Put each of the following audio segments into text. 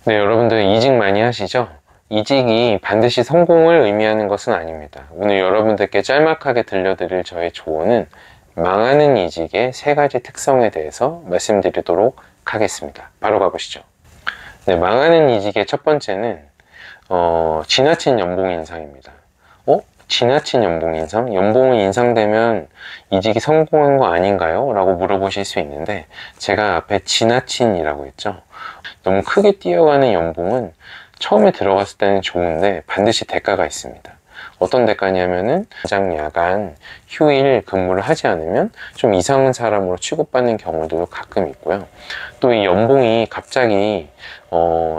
네, 여러분들 이직 많이 하시죠? 이직이 반드시 성공을 의미하는 것은 아닙니다. 오늘 여러분들께 짤막하게 들려드릴 저의 조언은 망하는 이직의 3가지 특성에 대해서 말씀드리도록 하겠습니다. 바로 가보시죠. 네, 망하는 이직의 첫 번째는 지나친 연봉 인상입니다. 지나친 연봉 인상? 연봉이 인상되면 이직이 성공한 거 아닌가요? 라고 물어보실 수 있는데, 제가 앞에 지나친이라고 했죠. 너무 크게 뛰어가는 연봉은 처음에 들어갔을 때는 좋은데 반드시 대가가 있습니다. 어떤 대가냐면은 연장, 야간, 휴일 근무를 하지 않으면 좀 이상한 사람으로 취급받는 경우도 가끔 있고요. 또 이 연봉이 갑자기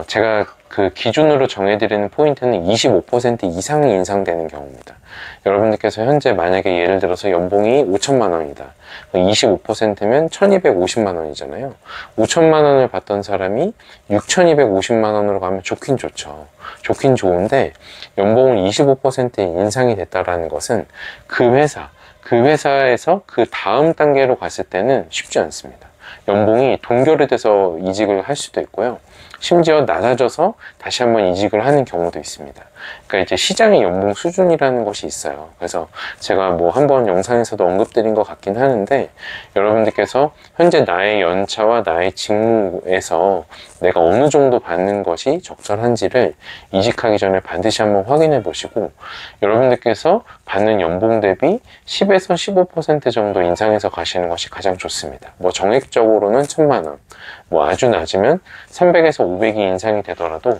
제가 그 기준으로 정해드리는 포인트는 25% 이상이 인상되는 경우입니다. 여러분들께서 현재 만약에 예를 들어서 연봉이 5천만 원이다. 25%면 1250만 원이잖아요. 5천만 원을 받던 사람이 6250만 원으로 가면 좋긴 좋죠. 좋긴 좋은데 연봉을 25% 인상이 됐다라는 것은 그 회사에서 그 다음 단계로 갔을 때는 쉽지 않습니다. 연봉이 동결이 돼서 이직을 할 수도 있고요. 심지어 낮아져서 다시 한번 이직을 하는 경우도 있습니다. 그러니까 이제 시장의 연봉 수준이라는 것이 있어요. 그래서 제가 뭐 한번 영상에서도 언급드린 것 같긴 하는데, 여러분들께서 현재 나의 연차와 나의 직무에서 내가 어느 정도 받는 것이 적절한지를 이직하기 전에 반드시 한번 확인해 보시고, 여러분들께서 받는 연봉 대비 10에서 15% 정도 인상해서 가시는 것이 가장 좋습니다. 뭐 정액적으로는 1000만 원, 뭐 아주 낮으면 300에서 500이 인상이 되더라도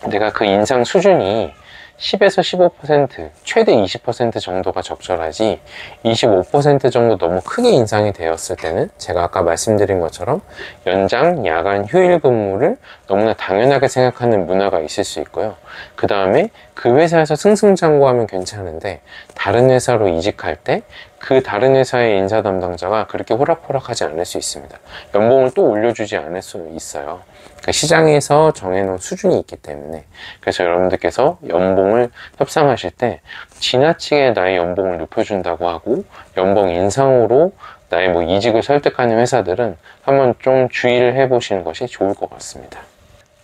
내가 그 인상 수준이 10에서 15%, 최대 20% 정도가 적절하지 25% 정도 너무 크게 인상이 되었을 때는 제가 아까 말씀드린 것처럼 연장, 야간, 휴일 근무를 너무나 당연하게 생각하는 문화가 있을 수 있고요. 그 다음에 그 회사에서 승승장구하면 괜찮은데 다른 회사로 이직할 때 그 다른 회사의 인사 담당자가 그렇게 호락호락하지 않을 수 있습니다. 연봉을 또 올려주지 않을 수 있어요. 그러니까 시장에서 정해놓은 수준이 있기 때문에. 그래서 여러분들께서 연봉을 협상하실 때 지나치게 나의 연봉을 높여준다고 하고 연봉 인상으로 나의 뭐 이직을 설득하는 회사들은 한번 좀 주의를 해보시는 것이 좋을 것 같습니다.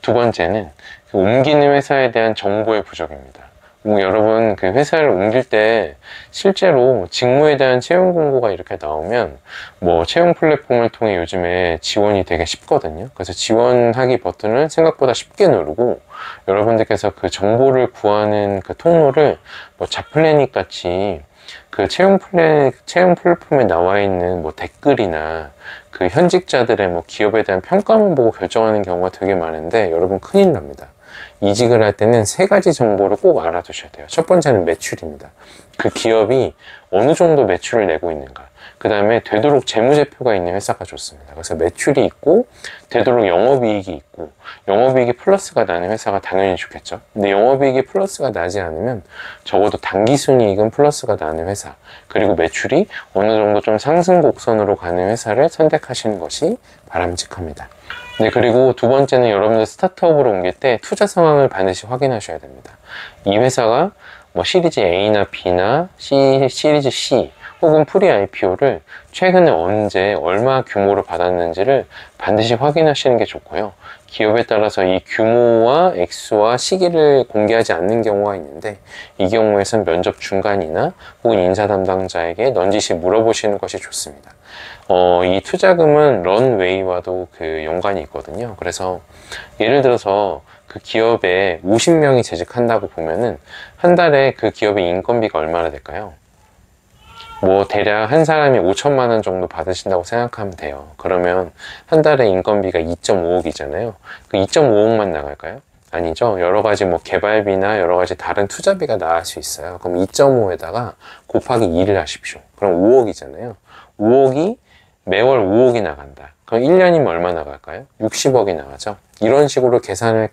두 번째는 옮기는 회사에 대한 정보의 부족입니다. 여러분 그 회사를 옮길 때 실제로 직무에 대한 채용 공고가 이렇게 나오면 뭐 채용 플랫폼을 통해 요즘에 지원이 되게 쉽거든요. 그래서 지원하기 버튼을 생각보다 쉽게 누르고 여러분들께서 그 정보를 구하는 그 통로를 뭐 잡플래닛 같이 그 채용 플랫폼에 나와 있는 뭐 댓글이나 그 현직자들의 뭐 기업에 대한 평가만 보고 결정하는 경우가 되게 많은데 여러분 큰일 납니다. 이직을 할 때는 3가지 정보를 꼭 알아두셔야 돼요. 첫 번째는 매출입니다. 그 기업이 어느 정도 매출을 내고 있는가. 그 다음에 되도록 재무제표가 있는 회사가 좋습니다. 그래서 매출이 있고 되도록 영업이익이 있고 영업이익이 플러스가 나는 회사가 당연히 좋겠죠. 근데 영업이익이 플러스가 나지 않으면 적어도 당기순이익은 플러스가 나는 회사, 그리고 매출이 어느 정도 좀 상승 곡선으로 가는 회사를 선택하시는 것이 바람직합니다. 네, 그리고 두 번째는 여러분들 스타트업으로 옮길 때 투자 상황을 반드시 확인하셔야 됩니다. 이 회사가 뭐 시리즈 A나 B나 시리즈 C 혹은 프리 IPO를 최근에 언제 얼마 규모로 받았는지를 반드시 확인하시는 게 좋고요. 기업에 따라서 이 규모와 액수와 시기를 공개하지 않는 경우가 있는데 이 경우에선 면접 중간이나 혹은 인사 담당자에게 넌지시 물어보시는 것이 좋습니다. 이 투자금은 런웨이와도 그 연관이 있거든요. 그래서 예를 들어서 그 기업에 50명이 재직한다고 보면은 한 달에 그 기업의 인건비가 얼마나 될까요? 뭐 대략 한 사람이 5천만 원 정도 받으신다고 생각하면 돼요. 그러면 한 달에 인건비가 2.5억이잖아요. 그 2.5억만 나갈까요? 아니죠. 여러 가지 뭐 개발비나 여러 가지 다른 투자비가 나갈 수 있어요. 그럼 2.5에다가 곱하기 2를 하십시오. 그럼 5억이잖아요. 5억이 매월 5억이 나간다. 그럼 1년이면 얼마 나갈까요? 60억이 나가죠. 이런 식으로 계산을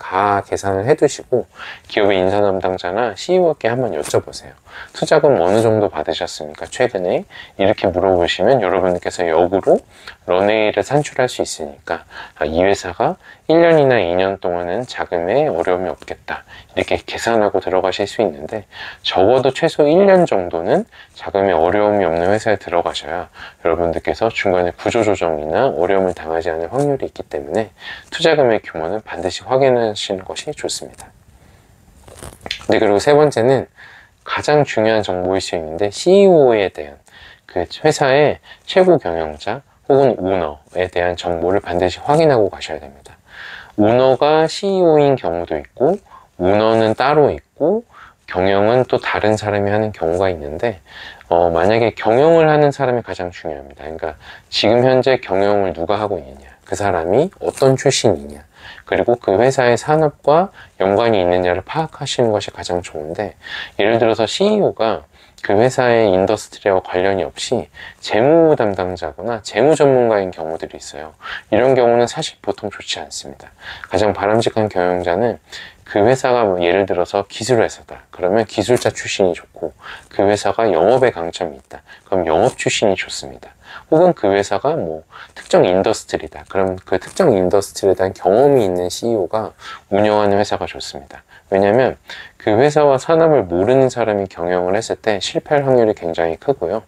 해두시고 기업의 인사 담당자나 CEO께 한번 여쭤보세요. 투자금 어느 정도 받으셨습니까? 최근에? 이렇게 물어보시면 여러분께서 역으로 런웨이를 산출할 수 있으니까 이 회사가 1년이나 2년 동안은 자금에 어려움이 없겠다, 이렇게 계산하고 들어가실 수 있는데, 적어도 최소 1년 정도는 자금에 어려움이 없는 회사에 들어가셔야 여러분들께서 중간에 구조조정이나 어려움을 당하지 않을 확률이 있기 때문에 투자금의 규모는 반드시 확인하시는 것이 좋습니다. 네, 그리고 세 번째는 가장 중요한 정보일 수 있는데, CEO에 대한, 그 회사의 최고 경영자 혹은 오너에 대한 정보를 반드시 확인하고 가셔야 됩니다. 오너가 CEO인 경우도 있고, 오너는 따로 있고, 경영은 또 다른 사람이 하는 경우가 있는데, 만약에 경영을 하는 사람이 가장 중요합니다. 그러니까 지금 현재 경영을 누가 하고 있느냐, 그 사람이 어떤 출신이냐, 그리고 그 회사의 산업과 연관이 있느냐를 파악하시는 것이 가장 좋은데, 예를 들어서 CEO가 그 회사의 인더스트리와 관련이 없이 재무 담당자거나 재무 전문가인 경우들이 있어요. 이런 경우는 사실 보통 좋지 않습니다. 가장 바람직한 경영자는 그 회사가 뭐 예를 들어서 기술 회사다, 그러면 기술자 출신이 좋고, 그 회사가 영업에 강점이 있다, 그럼 영업 출신이 좋습니다. 혹은 그 회사가 뭐 특정 인더스트리다, 그럼 그 특정 인더스트리에 대한 경험이 있는 CEO가 운영하는 회사가 좋습니다. 왜냐하면 그 회사와 산업을 모르는 사람이 경영을 했을 때 실패할 확률이 굉장히 크고요.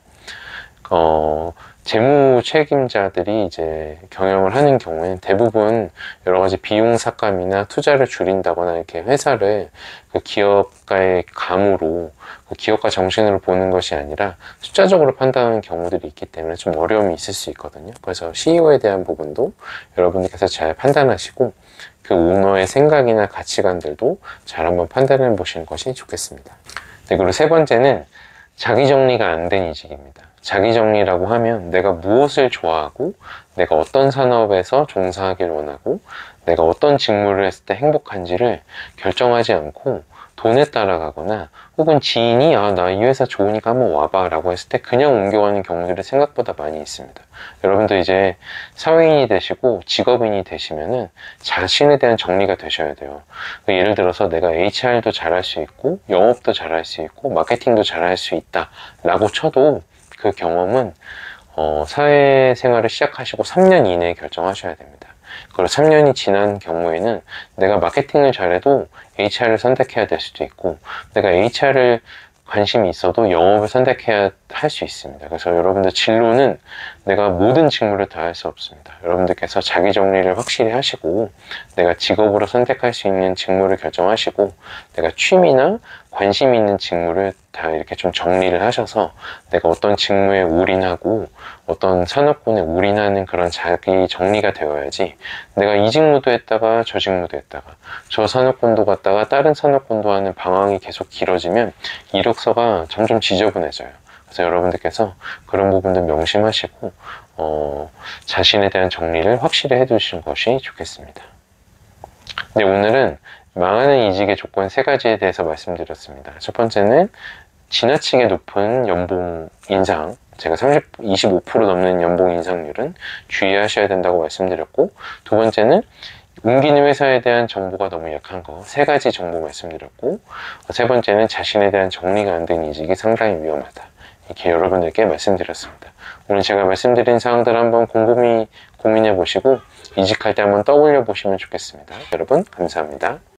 재무 책임자들이 이제 경영을 하는 경우에는 대부분 여러 가지 비용 삭감이나 투자를 줄인다거나 이렇게 회사를 그 기업가의 감으로, 그 기업가 정신으로 보는 것이 아니라 숫자적으로 판단하는 경우들이 있기 때문에 좀 어려움이 있을 수 있거든요. 그래서 CEO에 대한 부분도 여러분들께서 잘 판단하시고, 그 오너의 생각이나 가치관들도 잘 한번 판단해 보시는 것이 좋겠습니다. 네, 그리고 세 번째는 자기 정리가 안 된 이직입니다. 자기 정리라고 하면 내가 무엇을 좋아하고, 내가 어떤 산업에서 종사하길 원하고, 내가 어떤 직무를 했을 때 행복한지를 결정하지 않고 돈에 따라가거나, 혹은 지인이 나 이 회사 좋으니까 한번 와봐 라고 했을 때 그냥 옮겨가는 경우들이 생각보다 많이 있습니다. 여러분도 이제 사회인이 되시고 직업인이 되시면은 자신에 대한 정리가 되셔야 돼요. 예를 들어서 내가 HR도 잘할 수 있고, 영업도 잘할 수 있고, 마케팅도 잘할 수 있다 라고 쳐도 그 경험은 사회생활을 시작하시고 3년 이내에 결정하셔야 됩니다. 그리고 3년이 지난 경우에는 내가 마케팅을 잘해도 HR을 선택해야 될 수도 있고, 내가 HR을 관심이 있어도 영업을 선택해야 할 수 있습니다. 그래서 여러분들 진로는 내가 모든 직무를 다 할 수 없습니다. 여러분들께서 자기 정리를 확실히 하시고, 내가 직업으로 선택할 수 있는 직무를 결정하시고, 내가 취미나 관심 있는 직무를 다 이렇게 좀 정리를 하셔서 내가 어떤 직무에 올인하고 어떤 산업군에 올인하는 그런 자기 정리가 되어야지, 내가 이 직무도 했다가 저 직무도 했다가 저 산업군도 갔다가 다른 산업군도 하는 방황이 계속 길어지면 이력서가 점점 지저분해져요. 그래서 여러분들께서 그런 부분들 명심하시고 자신에 대한 정리를 확실히 해두시는 것이 좋겠습니다. 네, 오늘은 망하는 이직의 조건 3가지에 대해서 말씀드렸습니다. 첫 번째는 지나치게 높은 연봉 인상, 제가 25% 넘는 연봉 인상률은 주의하셔야 된다고 말씀드렸고, 두 번째는 옮기는 회사에 대한 정보가 너무 약한 거, 3가지 정보 말씀드렸고, 세 번째는 자신에 대한 정리가 안 된 이직이 상당히 위험하다, 이렇게 여러분들께 말씀드렸습니다. 오늘 제가 말씀드린 사항들 한번 곰곰이 고민해 보시고 이직할 때 한번 떠올려 보시면 좋겠습니다. 여러분 감사합니다.